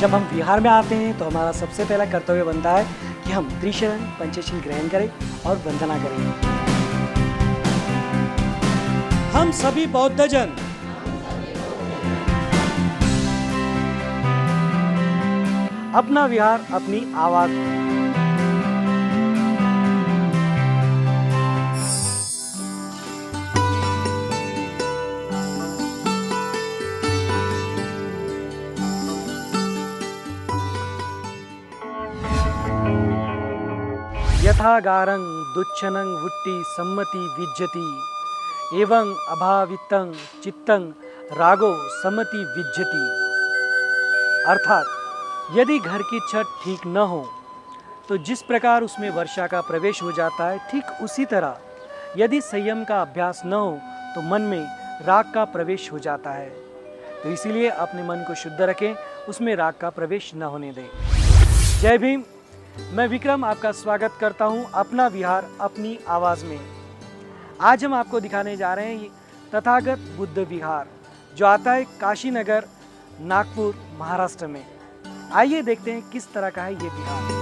जब हम विहार में आते हैं तो हमारा सबसे पहला कर्तव्य बनता है कि हम त्रिशरण पंचशील ग्रहण करें और वंदना करें। हम सभी बौद्धजन अपना विहार अपनी आवाज यथागारं दुच्छनं वुट्टि सम्मति विज्जति एवं अभावितं चित्तं रागो सम्मति विज्जति। अर्थात यदि घर की छत ठीक न हो तो जिस प्रकार उसमें वर्षा का प्रवेश हो जाता है, ठीक उसी तरह यदि संयम का अभ्यास न हो तो मन में राग का प्रवेश हो जाता है। तो इसीलिए अपने मन को शुद्ध रखें, उसमें राग का प्रवेश न होने दें। जय भीम। मैं विक्रम आपका स्वागत करता हूं अपना विहार अपनी आवाज़ में। आज हम आपको दिखाने जा रहे हैं तथागत बुद्ध विहार, जो आता है काशी नगर, नागपुर, महाराष्ट्र में। आइए देखते हैं किस तरह का है ये विहार।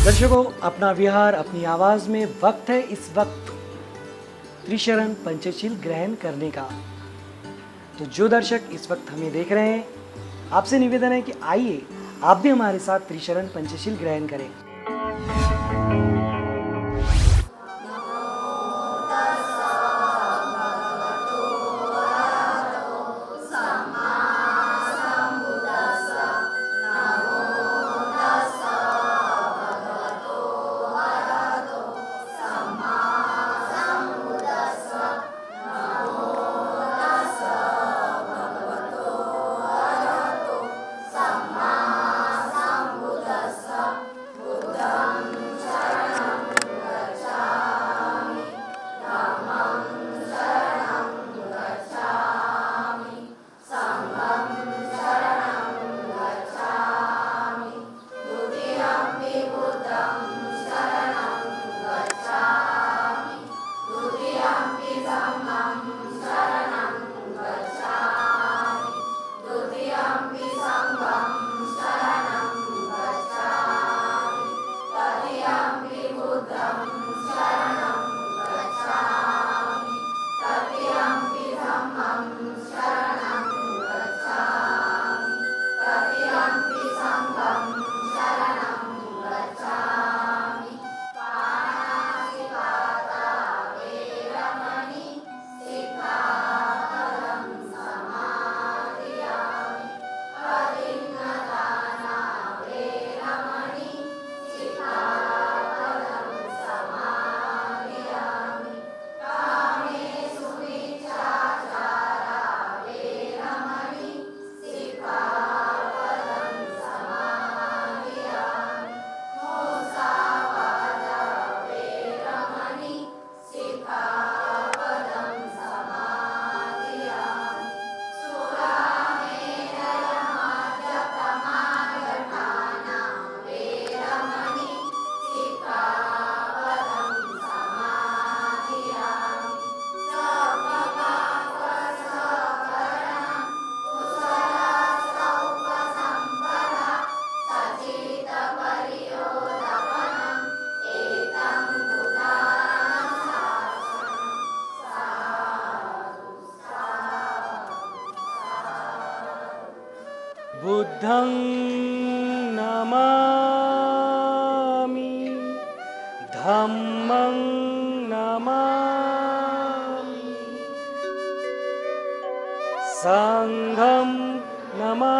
दर्शकों, अपना विहार अपनी आवाज़ में वक्त है इस वक्त त्रिशरण पंचशील ग्रहण करने का। तो जो दर्शक इस वक्त हमें देख रहे हैं, आपसे निवेदन है कि आइए आप भी हमारे साथ त्रिशरण पंचशील ग्रहण करें। बुद्धं नमामि, धम्मं नमामि, संघं नमामि।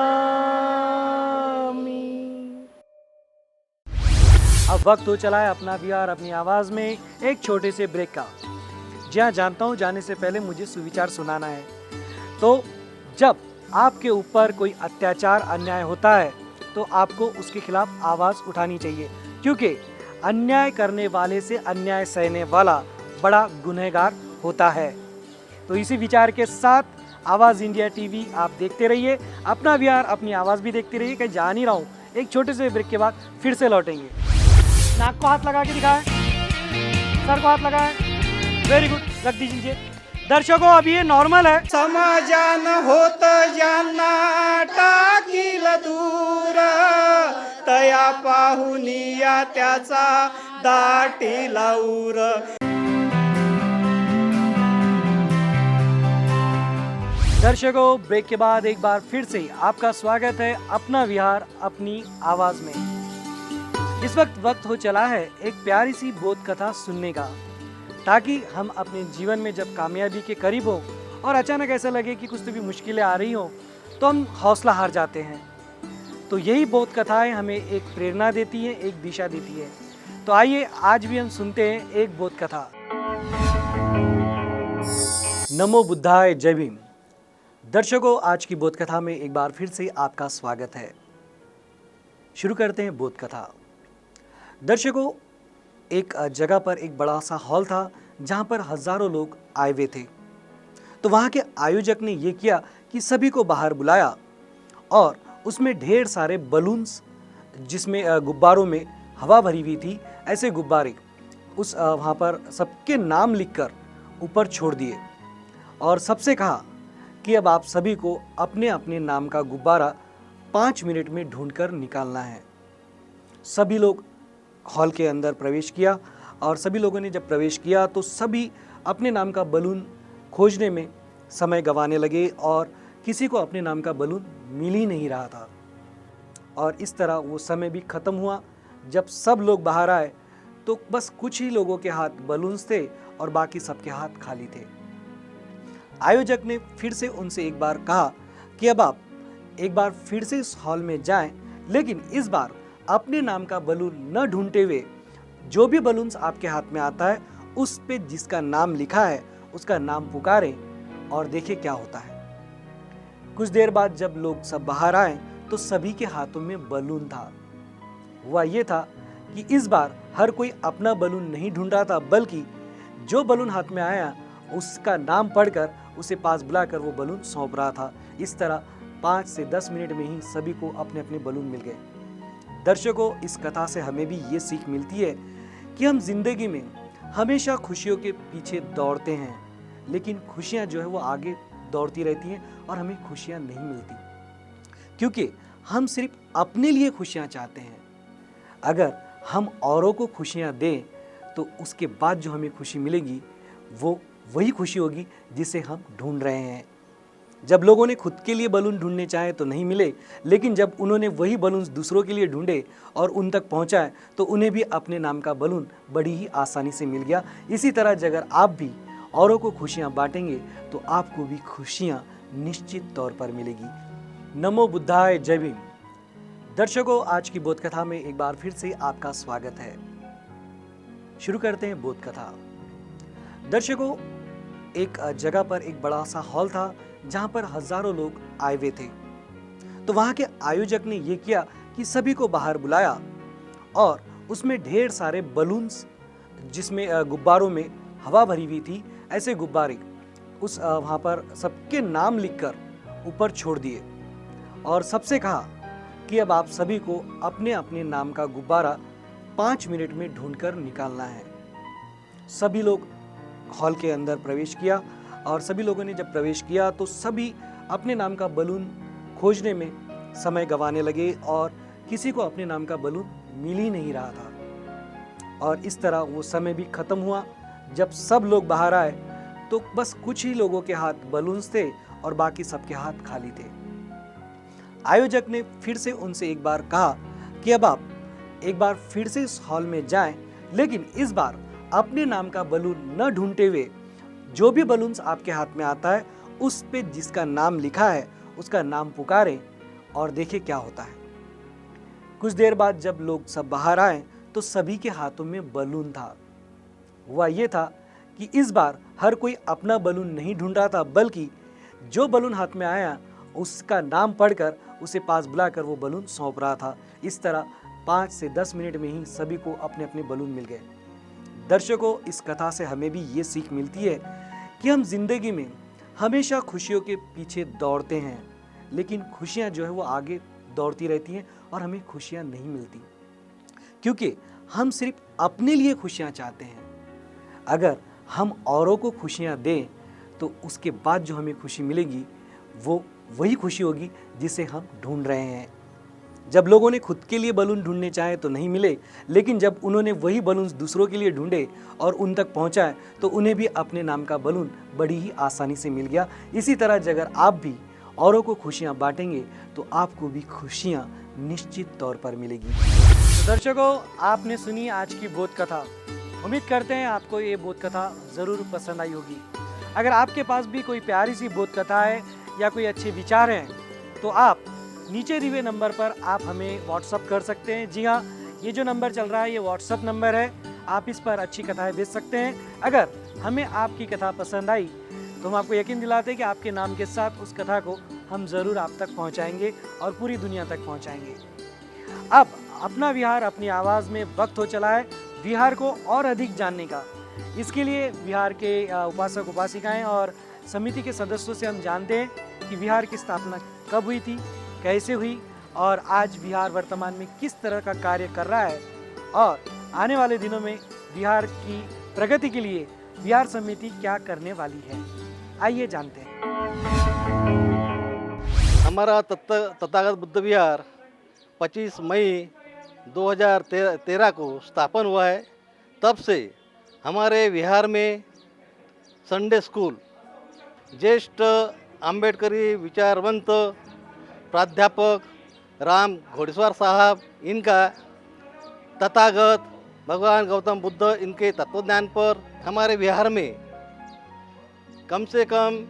अब वक्त हो चला है अपना विहार अपनी आवाज में एक छोटे से ब्रेक का। जी हाँ, जानता हूँ, जाने से पहले मुझे सुविचार सुनाना है। तो जब आपके ऊपर कोई अत्याचार अन्याय होता है तो आपको उसके खिलाफ आवाज़ उठानी चाहिए, क्योंकि अन्याय करने वाले से अन्याय सहने वाला बड़ा गुनहगार होता है। तो इसी विचार के साथ आवाज़ इंडिया टीवी आप देखते रहिए, अपना बिहार अपनी आवाज़ भी देखते रहिए। कहीं जा नहीं रहा हूँ, एक छोटे से ब्रेक के बाद फिर से लौटेंगे। नाक को हाथ लगा के दिखाएं, सर को हाथ लगाएं, वेरी गुड, रख दीजिए। दर्शकों, अभी ये नॉर्मल है। समाजान होत ज्यांना टाकील दूर, तया पाहुनिया त्याचा दाटीला उर। दर्शकों, ब्रेक के बाद एक बार फिर से आपका स्वागत है अपना विहार अपनी आवाज में। इस वक्त हो चला है एक प्यारी सी बोध कथा सुनने का, ताकि हम अपने जीवन में जब कामयाबी के करीब हो और अचानक ऐसा लगे कि कुछ तो भी मुश्किलें आ रही हो तो हम हौसला हार जाते हैं। तो यही बोध कथाएं हमें एक प्रेरणा देती है, एक दिशा देती है। तो आइए आज भी हम सुनते हैं एक बोध कथा। नमो बुद्धाय, जय भीम। दर्शकों, आज की बोध कथा में एक बार फिर से आपका स्वागत है। शुरू करते हैं बोध कथा। दर्शकों, एक जगह पर एक बड़ा सा हॉल था जहां पर हजारों लोग आए हुए थे। तो वहां के आयोजक ने यह किया कि सभी को बाहर बुलाया और उसमें ढेर सारे बलून्स, जिसमें गुब्बारों में हवा भरी हुई थी, ऐसे गुब्बारे उस वहां पर सबके नाम लिखकर ऊपर छोड़ दिए और सबसे कहा कि अब आप सभी को अपने अपने नाम का गुब्बारा 5 मिनट में ढूंढकर निकालना है। सभी लोग हॉल के अंदर प्रवेश किया और सभी लोगों ने जब प्रवेश किया तो सभी अपने नाम का बलून खोजने में समय गंवाने लगे और किसी को अपने नाम का बलून मिल ही नहीं रहा था। और इस तरह वो समय भी खत्म हुआ। जब सब लोग बाहर आए तो बस कुछ ही लोगों के हाथ बलून्स थे और बाकी सबके हाथ खाली थे। आयोजक ने फिर से उनसे एक बार कहा कि अब आप एक बार फिर से इस हॉल में जाएं, लेकिन इस बार अपने नाम का बलून न ढूंढते हुए जो भी बलून्स आपके हाथ में आता है उस पे जिसका नाम लिखा है उसका नाम पुकारें और देखें क्या होता है। कुछ देर बाद जब लोग सब बाहर आए तो सभी के हाथों में बलून था। हुआ ये था कि इस बार हर कोई अपना बलून नहीं ढूंढ रहा था, बल्कि जो बलून हाथ में आया उसका नाम पढ़कर उसे पास बुलाकर वो बलून सौंप रहा था। इस तरह 5 से 10 मिनट में ही सभी को अपने अपने बलून मिल गए। दर्शकों, इस कथा से हमें भी ये सीख मिलती है कि हम जिंदगी में हमेशा खुशियों के पीछे दौड़ते हैं, लेकिन खुशियां जो है वो आगे दौड़ती रहती हैं और हमें खुशियां नहीं मिलती, क्योंकि हम सिर्फ अपने लिए खुशियां चाहते हैं। अगर हम औरों को खुशियां दें तो उसके बाद जो हमें खुशी मिलेगी वो वही खुशी होगी जिसे हम ढूंढ रहे हैं। जब लोगों ने खुद के लिए बलून ढूंढने चाहे तो नहीं मिले, लेकिन जब उन्होंने वही बलून्स दूसरों के लिए ढूंढे और उन तक पहुंचाए तो उन्हें भी अपने नाम का बलून बड़ी ही आसानी से मिल गया। इसी तरह अगर आप भी औरों को खुशियां बांटेंगे तो आपको भी खुशियां निश्चित तौर पर मिलेगी। नमो बुद्धाय, जय भीम। दर्शकों, आज की बोध कथा में एक बार फिर से आपका स्वागत है। शुरू करते हैं बोध कथा। दर्शकों, एक जगह पर एक बड़ा सा हॉल था जहां पर हजारों लोग आए हुए थे। तो वहां के आयोजक ने यह किया कि सभी को बाहर बुलाया और उसमें ढेर सारे बलून्स, जिसमें गुब्बारों में हवा भरी हुई थी, ऐसे गुब्बारे उस वहां पर सबके नाम लिखकर ऊपर छोड़ दिए और सबसे कहा कि अब आप सभी को अपने अपने नाम का गुब्बारा 5 मिनट में ढूंढकर निकालना है। सभी लोग हॉल के अंदर प्रवेश किया और सभी लोगों ने जब प्रवेश किया तो सभी अपने नाम का बलून खोजने में समय गंवाने लगे और किसी को अपने नाम का बलून मिल ही नहीं रहा था। और इस तरह वो समय भी खत्म हुआ। जब सब लोग बाहर आए तो बस कुछ ही लोगों के हाथ बलून्स थे और बाकी सबके हाथ खाली थे। आयोजक ने फिर से उनसे एक बार कहा कि अब आप एक बार फिर से इस हॉल में जाएं, लेकिन इस बार अपने नाम का बलून न ढूंढते हुए जो भी बलून्स आपके हाथ में आता है उस पे जिसका नाम लिखा है उसका नाम पुकारें और देखें क्या होता है। कुछ देर बाद जब लोग सब बाहर आए तो सभी के हाथों में बलून था। हुआ ये था कि इस बार हर कोई अपना बलून नहीं ढूंढ रहा था, बल्कि जो बलून हाथ में आया उसका नाम पढ़कर उसे पास बुलाकर वो बलून सौंप रहा था। इस तरह 5 से 10 मिनट में ही सभी को अपने अपने बलून मिल गए। दर्शकों, इस कथा से हमें भी ये सीख मिलती है कि हम जिंदगी में हमेशा खुशियों के पीछे दौड़ते हैं, लेकिन खुशियाँ जो है वो आगे दौड़ती रहती हैं और हमें खुशियाँ नहीं मिलती, क्योंकि हम सिर्फ अपने लिए खुशियाँ चाहते हैं। अगर हम औरों को खुशियाँ दें तो उसके बाद जो हमें खुशी मिलेगी वो वही खुशी होगी जिसे हम ढूंढ रहे हैं। जब लोगों ने खुद के लिए बलून ढूंढने चाहे तो नहीं मिले, लेकिन जब उन्होंने वही बलून दूसरों के लिए ढूंढे और उन तक पहुंचाए तो उन्हें भी अपने नाम का बलून बड़ी ही आसानी से मिल गया। इसी तरह अगर आप भी औरों को खुशियां बांटेंगे तो आपको भी खुशियां निश्चित तौर पर मिलेगी। तो दर्शकों, आपने सुनी आज की बोध कथा। उम्मीद करते हैं आपको ये बोध कथा ज़रूर पसंद आई होगी। अगर आपके पास भी कोई प्यारी सी बोध कथा है या कोई अच्छे विचार हैं तो आप नीचे दिए नंबर पर आप हमें व्हाट्सअप कर सकते हैं। जी हाँ, ये जो नंबर चल रहा है ये व्हाट्सअप नंबर है। आप इस पर अच्छी कथाएं भेज सकते हैं। अगर हमें आपकी कथा पसंद आई तो हम आपको यकीन दिलाते हैं कि आपके नाम के साथ उस कथा को हम ज़रूर आप तक पहुंचाएंगे और पूरी दुनिया तक पहुंचाएंगे। अब अपना विहार अपनी आवाज़ में वक्त हो चला है विहार को और अधिक जानने का। इसके लिए विहार के उपासक उपासिकाएं और समिति के सदस्यों से हम जानते हैं कि विहार की स्थापना कब हुई थी, कैसे हुई और आज विहार वर्तमान में किस तरह का कार्य कर रहा है और आने वाले दिनों में विहार की प्रगति के लिए विहार समिति क्या करने वाली है। आइए जानते हैं। हमारा तथागत बुद्ध विहार 25 मई 2013 को स्थापन हुआ है। तब से हमारे विहार में संडे स्कूल, ज्येष्ठ आम्बेडकरी विचारवंत प्राध्यापक राम घोड़ेश्वर साहब, इनका तथागत भगवान गौतम बुद्ध इनके तत्वज्ञान पर हमारे विहार में कम से कम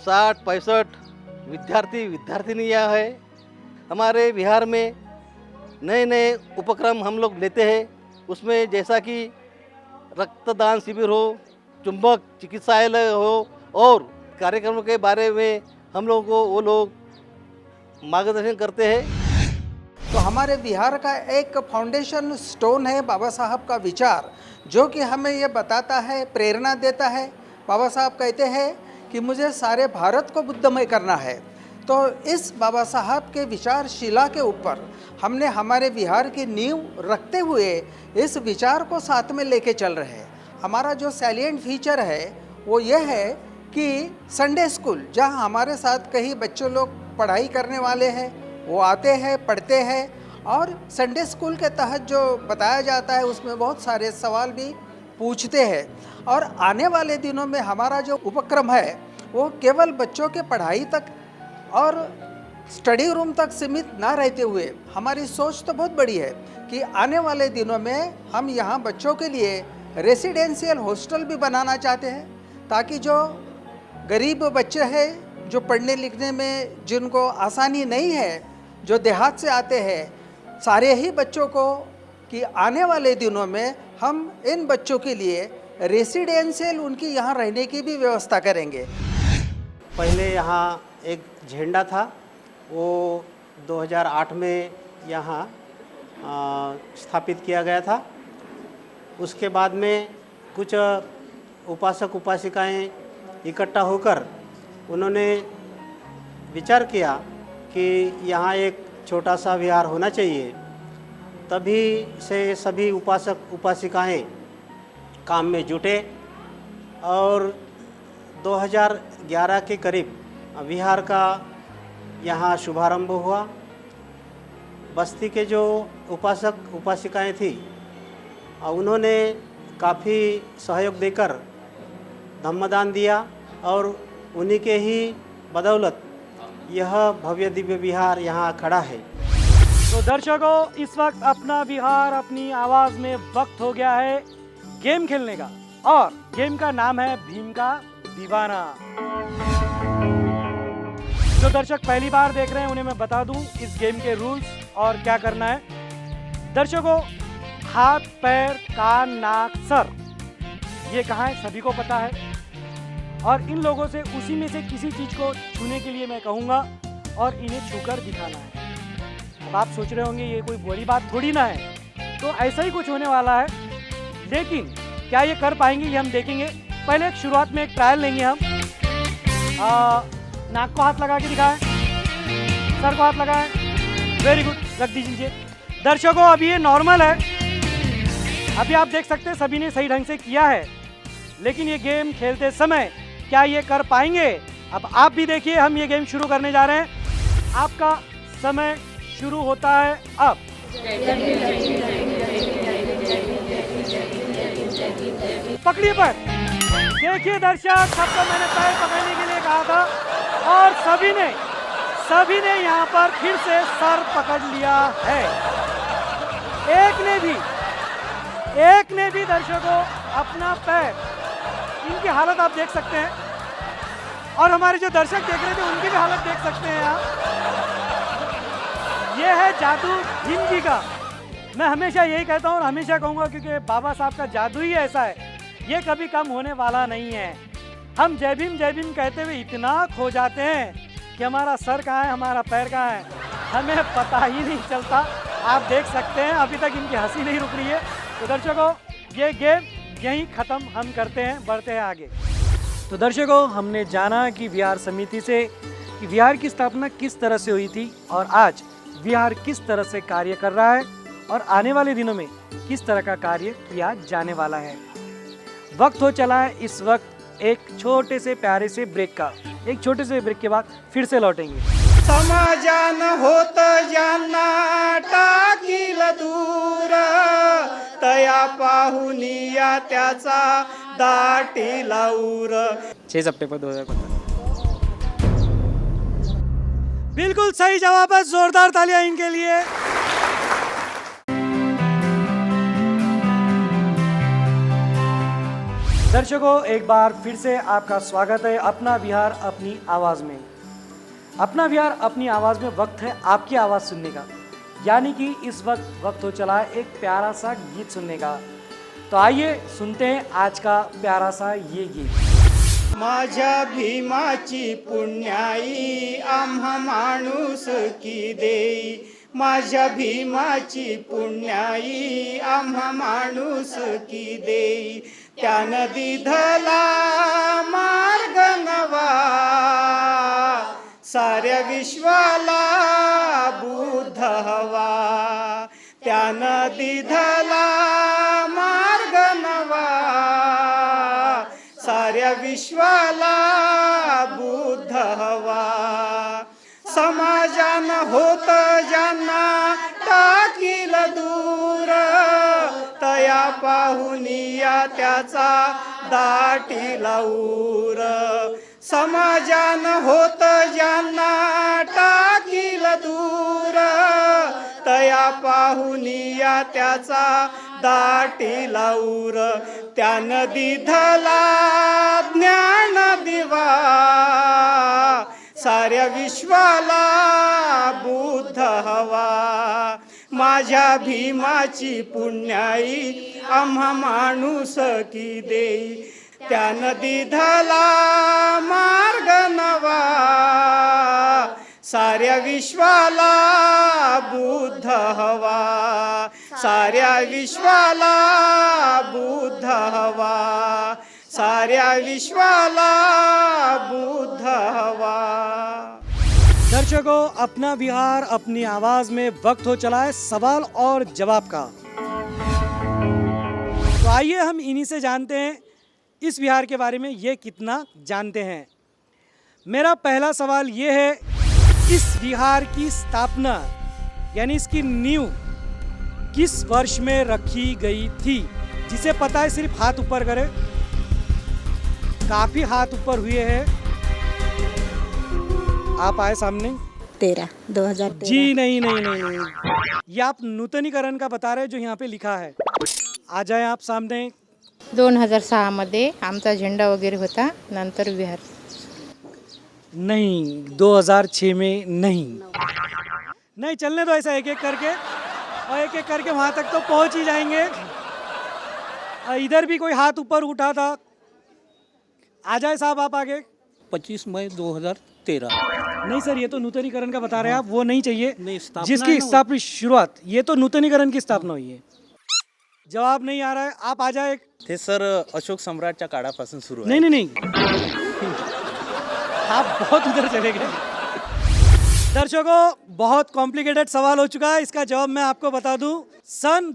60-65 विद्यार्थिनियाँ है। हमारे विहार में नए नए उपक्रम हम लोग लेते हैं। उसमें जैसा कि रक्तदान शिविर हो, चुंबक चिकित्सालय हो और कार्यक्रमों के बारे में हम लोगों को वो लोग मार्गदर्शन करते हैं। तो हमारे विहार का एक फाउंडेशन स्टोन है बाबा साहब का विचार, जो कि हमें ये बताता है, प्रेरणा देता है। बाबा साहब कहते हैं कि मुझे सारे भारत को बुद्धमय करना है। तो इस बाबा साहब के विचारशिला के ऊपर हमने हमारे विहार की नींव रखते हुए इस विचार को साथ में लेके चल रहे हैं। हमारा जो सैलिएंट फीचर है वो ये है कि संडे स्कूल, जहाँ हमारे साथ कई बच्चों लोग पढ़ाई करने वाले हैं, वो आते हैं, पढ़ते हैं और संडे स्कूल के तहत जो बताया जाता है उसमें बहुत सारे सवाल भी पूछते हैं। और आने वाले दिनों में हमारा जो उपक्रम है वो केवल बच्चों के पढ़ाई तक और स्टडी रूम तक सीमित ना रहते हुए हमारी सोच तो बहुत बड़ी है कि आने वाले दिनों में हम यहाँ बच्चों के लिए रेसिडेंशियल हॉस्टल भी बनाना चाहते हैं, ताकि जो गरीब बच्चे हैं, जो पढ़ने लिखने में जिनको आसानी नहीं है, जो देहात से आते हैं, सारे ही बच्चों को कि आने वाले दिनों में हम इन बच्चों के लिए रेसिडेंशियल उनकी यहाँ रहने की भी व्यवस्था करेंगे। पहले यहाँ एक झंडा था, वो 2008 में यहाँ स्थापित किया गया था। उसके बाद में कुछ उपासक उपासिकाएं इकट्ठा होकर उन्होंने विचार किया कि यहाँ एक छोटा सा विहार होना चाहिए। तभी से सभी उपासक उपासिकाएं काम में जुटे और 2011 के करीब विहार का यहाँ शुभारंभ हुआ। बस्ती के जो उपासक उपासिकाएं थी उन्होंने काफ़ी सहयोग देकर धम्मदान दिया और उन्हीं के ही बदौलत यह भव्य दिव्य विहार यहाँ खड़ा है। तो दर्शकों, इस वक्त अपना विहार अपनी आवाज़ में वक्त हो गया है गेम खेलने का, और गेम का नाम है भीम का दीवाना। जो दर्शक पहली बार देख रहे हैं उन्हें मैं बता दूं इस गेम के रूल्स और क्या करना है। दर्शकों, हाथ, पैर, कान, नाक, सर ये कहाँ है सभी को पता है, और इन लोगों से उसी में से किसी चीज़ को छूने के लिए मैं कहूँगा और इन्हें छूकर दिखाना है। अब आप सोच रहे होंगे ये कोई बड़ी बात थोड़ी ना है, तो ऐसा ही कुछ होने वाला है, लेकिन क्या ये कर पाएंगे ये हम देखेंगे। पहले एक शुरुआत में एक ट्रायल लेंगे हम। नाक को हाथ लगा के दिखाएं, सर को हाथ लगाएं, वेरी गुड, रख दीजिए। दर्शकों अभी ये नॉर्मल है, अभी आप देख सकते हैं सभी ने सही ढंग से किया है, लेकिन ये गेम खेलते समय क्या ये कर पाएंगे? अब आप भी देखिए, हम ये गेम शुरू करने जा रहे हैं। आपका समय शुरू होता है अब। पकड़िए पर, देखिए दर्शक, सबको मैंने पैर पकड़ने के लिए कहा था और सभी ने यहाँ पर फिर से सर पकड़ लिया है। एक ने भी दर्शकों अपना पैर, इनकी हालत आप देख सकते हैं, और हमारे जो दर्शक देख रहे थे उनकी भी हालत देख सकते हैं आप। ये है जादू भीम जी का। मैं हमेशा यही कहता हूँ और हमेशा कहूँगा, क्योंकि बाबा साहब का जादू ही ऐसा है, ये कभी कम होने वाला नहीं है। हम जय भीम कहते हुए इतना खो जाते हैं कि हमारा सर कहाँ है, हमारा पैर कहाँ है, हमें पता ही नहीं चलता। आप देख सकते हैं अभी तक इनकी हंसी नहीं रुक रही है। तो दर्शकों ये गेम यहीं ख़त्म हम करते हैं, बढ़ते हैं आगे। तो दर्शकों हमने जाना कि विहार समिति से कि विहार की स्थापना किस तरह से हुई थी और आज विहार किस तरह से कार्य कर रहा है और आने वाले दिनों में किस तरह का कार्य किया जाने वाला है। वक्त हो चला है इस वक्त एक छोटे से प्यारे से ब्रेक का। एक छोटे से ब्रेक के बाद फिर से लौटेंगे। समाजान होत ज्यांना टाकील दूर, तया पाहुनिया त्याचा दाटीला उर। 6 सितंबर 2015। बिल्कुल सही जवाब है, जोरदार तालियां इनके लिए। दर्शकों एक बार फिर से आपका स्वागत है अपना विहार अपनी आवाज़ में। अपना विहार अपनी आवाज़ में वक्त है आपकी आवाज़ सुनने का, यानी कि इस वक्त हो चला है एक प्यारा सा गीत सुनने का। तो आइए सुनते हैं आज का प्यारा सा ये गीत। माझ्या भीमाची पुण्याई आम्हा माणूस की देई, माझ्या भीमाची पुण्याई आम्हा माणूस की देई, त्यानं दिधला मार्ग नवा, साऱ्या विश्वाला बुद्ध हवा, त्यानं दिधला मार्ग नवा, साऱ्या विश्वाला बुद्ध हवा। समाजान होत ज्यांना टाकील दूर, तया पाहुनिया त्याचा दाटीला उर। समाजान होत ज्यांना टाकील दूर, तया पाहुनिया त्याचा दाटीला उर। त्यानं दिधला ज्ञान दिवा, साऱ्या विश्वाला बुद्ध हवा, माझ्या भीमाची पुण्याई आम्हा माणूस की देई, त्यानं दिधला मार्ग नवा, साऱ्या विश्वाला बुद्ध हवा, साऱ्या विश्वाला बुद्ध हवा, साऱ्या विश्वाला बुद्ध हवा। दर्शकों अपना विहार अपनी आवाज में वक्त हो चला है सवाल और जवाब का। तो आइए हम इन्हीं से जानते हैं इस विहार के बारे में ये कितना जानते हैं। मेरा पहला सवाल ये है, इस विहार की स्थापना यानी इसकी नींव किस वर्ष में रखी गई थी? जिसे पता है सिर्फ हाथ ऊपर करे। काफी हाथ ऊपर हुए हैं। आप आए सामने। 2013 जी नहीं। ये आप नूतनीकरण का बता रहे हैं जो यहाँ पे लिखा है। आ जाए आप सामने। 2006 मध्ये आमचा झेंडा वगैरे होता, नंतर विहार। नहीं, 2006 में नहीं चलने दो, ऐसा एक एक करके और एक एक करके वहाँ तक तो पहुँच ही जाएंगे। इधर भी कोई हाथ ऊपर उठा था। आ जाए साहब आप आगे। 25 मई 2013। नहीं सर, ये तो नूतनीकरण का बता रहे हैं आप, वो नहीं चाहिए। नहीं, स्थापना है जिसकी ना वो। स्थापना शुरुआत, ये तो नूतनीकरण की स्थापना हुई है। जवाब नहीं आ रहा है, आप आ जाए। ते सर अशोक सम्राटच्या काळापासून सुरू आहे. नहीं नहीं नहीं, आप बहुत उधर चले गए। दर्शकों, बहुत कॉम्प्लिकेटेड सवाल हो चुका है, इसका जवाब मैं आपको बता दूं। सन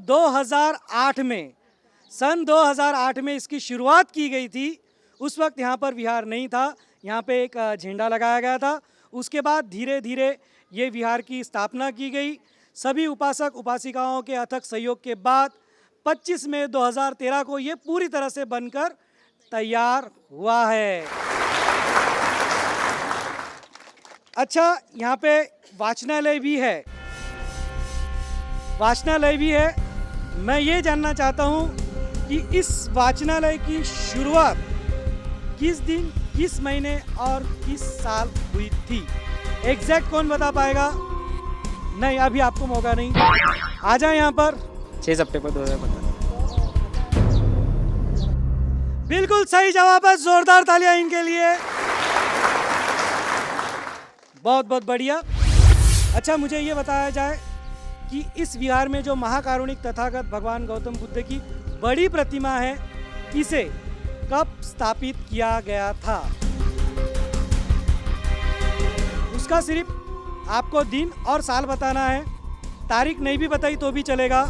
2008 में इसकी शुरुआत की गई थी। उस वक्त यहाँ पर विहार नहीं था, यहाँ पे एक झंडा लगाया गया था। उसके बाद धीरे धीरे ये विहार की स्थापना की गई। सभी उपासक उपासिकाओं के अथक सहयोग के बाद 25 मई 2013 को ये पूरी तरह से बनकर तैयार हुआ है। अच्छा, यहाँ पे वाचनालय भी है। मैं ये जानना चाहता हूँ कि इस वाचनालय की शुरुआत किस दिन, किस महीने और किस साल हुई थी? एग्जैक्ट कौन बता पाएगा? नहीं, अभी आपको मौका नहीं। आ जाए यहाँ पर। 6 सितंबर 2015। बिल्कुल सही जवाब है, जोरदार तालियां इनके लिए। बहुत बहुत बढ़िया। अच्छा, मुझे ये बताया जाए कि इस विहार में जो महाकारुणिक तथागत भगवान गौतम बुद्ध की बड़ी प्रतिमा है, इसे कब स्थापित किया गया था? उसका सिर्फ आपको दिन और साल बताना है, तारीख नहीं भी बताई तो भी चलेगा।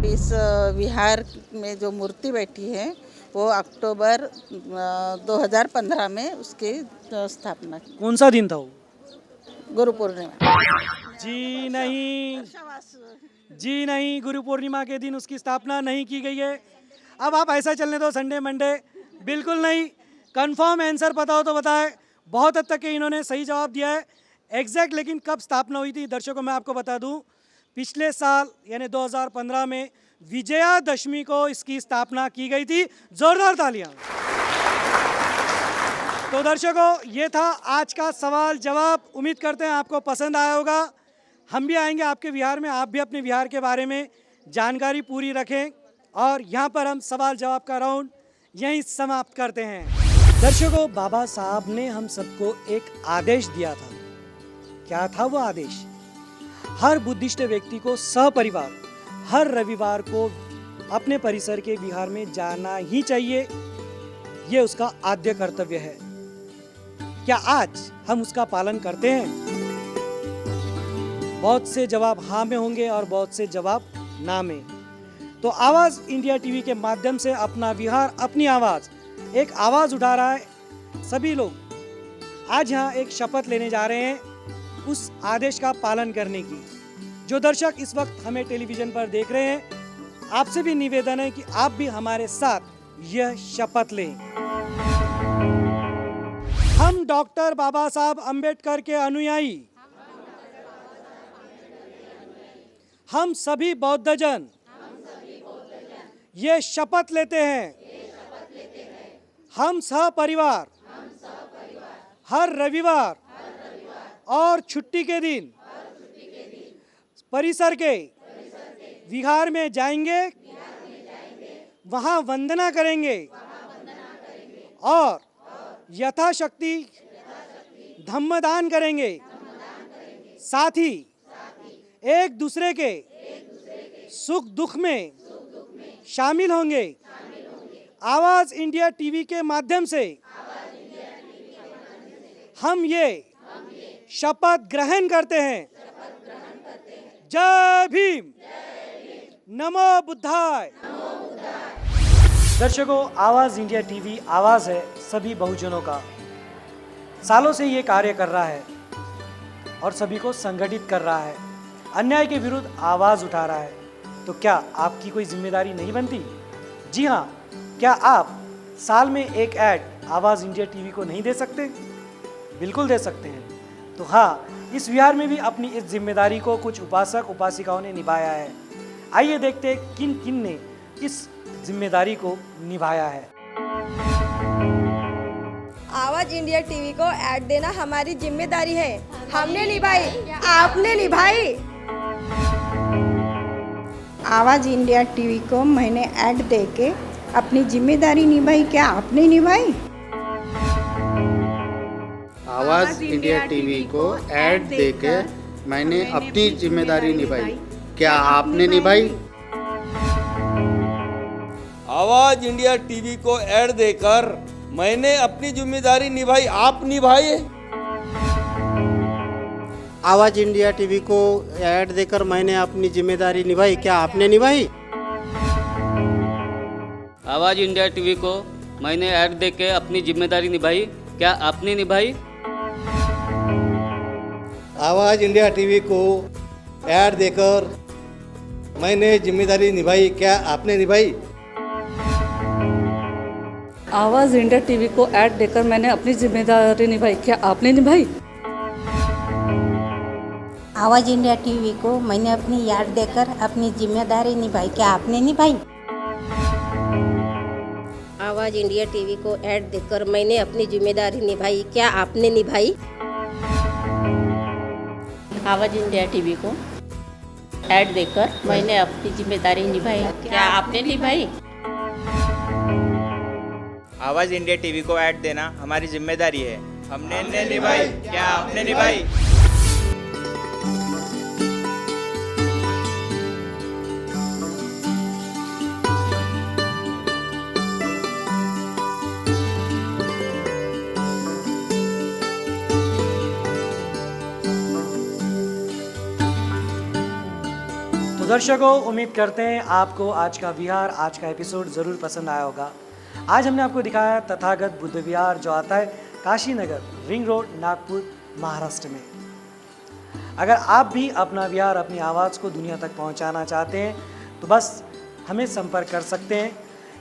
इस विहार में जो मूर्ति बैठी है वो अक्टूबर 2015 में उसकी स्थापना की। कौन सा दिन था वो? गुरु पूर्णिमा। जी नहीं, गुरु पूर्णिमा के दिन उसकी स्थापना नहीं की गई है। अब आप ऐसा चलने दो, संडे मंडे बिल्कुल नहीं। कंफर्म आंसर पता हो तो बताएं। बहुत हद तक के इन्होंने सही जवाब दिया है। एग्जैक्ट लेकिन कब स्थापना हुई थी दर्शकों मैं आपको बता दूं, पिछले साल यानी 2015 में विजयादशमी को इसकी स्थापना की गई थी। जोरदार तालियां। तो दर्शकों, ये था आज का सवाल जवाब। उम्मीद करते हैं आपको पसंद आया होगा। हम भी आएंगे आपके विहार में, आप भी अपने विहार के बारे में जानकारी पूरी रखें। और यहाँ पर हम सवाल जवाब का राउंड यहीं समाप्त करते हैं। दर्शकों, बाबा साहब ने हम सबको एक आदेश दिया था। क्या था वो आदेश? हर बुद्धिस्ट व्यक्ति को सपरिवार हर रविवार को अपने परिसर के विहार में जाना ही चाहिए। ये उसका आद्य कर्तव्य है। क्या आज हम उसका पालन करते हैं? बहुत से जवाब हाँ में होंगे और बहुत से जवाब ना में। तो आवाज इंडिया टीवी के माध्यम से अपना विहार, अपनी आवाज, एक आवाज उठा रहा है। सभी लोग आज यहाँ एक शपथ लेने जा रहे हैं उस आदेश का पालन करने की। जो दर्शक इस वक्त हमें टेलीविजन पर देख रहे हैं, आपसे भी निवेदन है कि आप भी हमारे साथ यह शपथ लें। हम डॉक्टर बाबा साहब अंबेडकर के अनुयायी, हम सभी बौद्धजन ये शपथ लेते हैं, हम सपरिवार हर रविवार और छुट्टी के दिन परिसर के विहार में जाएंगे, वहां वंदना करेंगे और यथाशक्ति धम्मदान करेंगे। साथ ही एक दूसरे के सुख दुख में शामिल होंगे। आवाज इंडिया टीवी के माध्यम से हम ये शपथ ग्रहण करते हैं। जय भीम, नमो बुद्धाय। दर्शकों, आवाज इंडिया टीवी आवाज है सभी बहुजनों का। सालों से ये कार्य कर रहा है और सभी को संगठित कर रहा है, अन्याय के विरुद्ध आवाज उठा रहा है। तो क्या आपकी कोई जिम्मेदारी नहीं बनती? जी हाँ, क्या आप साल में एक ऐड आवाज इंडिया टीवी को नहीं दे सकते? बिल्कुल दे सकते हैं। तो हाँ, इस विहार में भी अपनी इस जिम्मेदारी को कुछ उपासक उपासिकाओं ने निभाया है। आइए देखते हैं किन किन ने इस जिम्मेदारी को निभाया है। आवाज इंडिया टीवी को ऐड देना हमारी जिम्मेदारी है। हमने निभाई, आपने निभाई। आवाज़ इंडिया टीवी को मैंने ऐड दे के अपनी जिम्मेदारी निभाई, क्या आपने निभाई? आवाज़ इंडिया टीवी को ऐड देकर मैंने अपनी जिम्मेदारी निभाई, क्या आपने निभाई? आवाज़ इंडिया टीवी को ऐड देकर मैंने अपनी जिम्मेदारी निभाई, आप निभाए? आवाज़ इंडिया टीवी को ऐड देकर मैंने अपनी जिम्मेदारी निभाई, क्या आपने निभाई? आवाज़ इंडिया टीवी को मैंने ऐड देके अपनी जिम्मेदारी निभाई, क्या आपने निभाई? आवाज़ इंडिया टीवी को ऐड देकर मैंने जिम्मेदारी निभाई, क्या आपने निभाई? आवाज़ इंडिया टीवी को ऐड देकर मैंने अपनी जिम्मेदारी निभाई, क्या आपने निभाई? आवाज़ इंडिया टीवी को मैंने अपनी याद देकर अपनी जिम्मेदारी निभाई, क्या आपने निभाई? आवाज़ इंडिया टीवी को ऐड देकर मैंने अपनी जिम्मेदारी निभाई, क्या आपने निभाई? आवाज़ इंडिया टीवी को ऐड देकर मैंने अपनी जिम्मेदारी निभाई, क्या आपने निभाई? आवाज़ इंडिया टीवी को ऐड देना हमारी जिम्मेदारी है, हमने निभाई, क्या आपने निभाई? तो दर्शकों, उम्मीद करते हैं आपको आज का विहार, आज का एपिसोड ज़रूर पसंद आया होगा। आज हमने आपको दिखाया तथागत बुद्ध विहार जो आता है काशी नगर, रिंग रोड, नागपुर, महाराष्ट्र में। अगर आप भी अपना विहार, अपनी आवाज़ को दुनिया तक पहुंचाना चाहते हैं तो बस हमें संपर्क कर सकते हैं।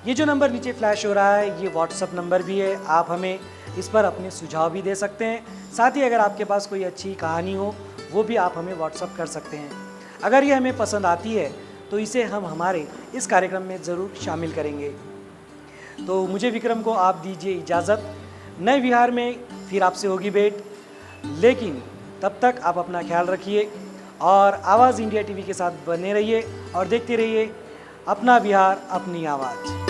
ये जो नंबर नीचे फ्लैश हो रहा है ये व्हाट्सअप नंबर भी है, आप हमें इस पर अपने सुझाव भी दे सकते हैं। साथ ही अगर आपके पास कोई अच्छी कहानी हो वो भी आप हमें व्हाट्सअप कर सकते हैं। अगर ये हमें पसंद आती है तो इसे हम हमारे इस कार्यक्रम में ज़रूर शामिल करेंगे। तो मुझे विक्रम को आप दीजिए इजाज़त। नए विहार में फिर आपसे होगी भेंट, लेकिन तब तक आप अपना ख्याल रखिए और आवाज़ इंडिया टीवी के साथ बने रहिए और देखते रहिए अपना विहार, अपनी आवाज़।